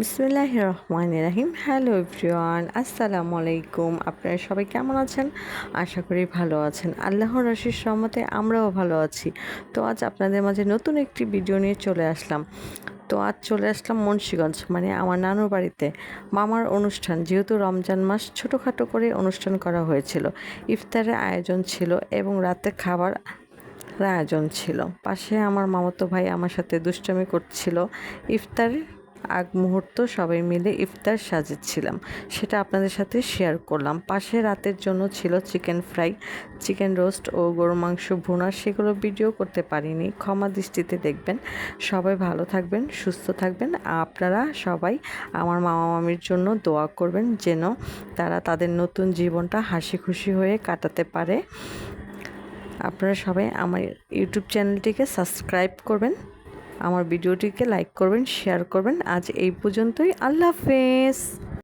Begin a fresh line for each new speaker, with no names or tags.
বিসমিল্লাহির রহমানির রহিম। Hello everyone, আসসালামু আলাইকুম। আপনারা সবাই কেমন আছেন? আশা করি ভালো আছেন। আল্লাহর অশেষ রহমতে আমরাও ভালো আছি। তো আজ আপনাদের মাঝে নতুন একটি ভিডিও নিয়ে চলে আসলাম। তো আজ চলে আসলাম মুন্সিগঞ্জ, মানে আমার নানুর বাড়িতে মামার অনুষ্ঠান। যেহেতু রমজান মাস, ছোটোখাটো করে অনুষ্ঠান করা হয়েছিল। ইফতারের আয়োজন ছিল এবং রাতে খাবার আয়োজন ছিল। পাশে আমার মামাতো ভাই আমার সাথে দুষ্টামি করছিল। ইফতারের আগ মুহূর্ত সবাই মিলে ইফতার সাজাচ্ছিলাম, সেটা আপনাদের সাথে শেয়ার করলাম। পাশে রাতের জন্য ছিল চিকেন ফ্রাই, চিকেন রোস্ট ও গরুর মাংস ভুনা। সেগুলো ভিডিও করতে পারিনি, ক্ষমা দৃষ্টিতে দেখবেন। সবাই ভালো থাকবেন, সুস্থ থাকবেন। আপনারা সবাই আমার মামা মামির জন্য দোয়া করবেন, যেন তারা তাদের নতুন জীবনটা হাসি খুশি হয়ে কাটাতে পারে। আপনারা সবাই আমার ইউটিউব চ্যানেলটিকে সাবস্ক্রাইব করবেন, আমার ভিডিওটিকে লাইক করবেন, শেয়ার করবেন। আজ এই পর্যন্তই। আল্লাহ হাফেজ।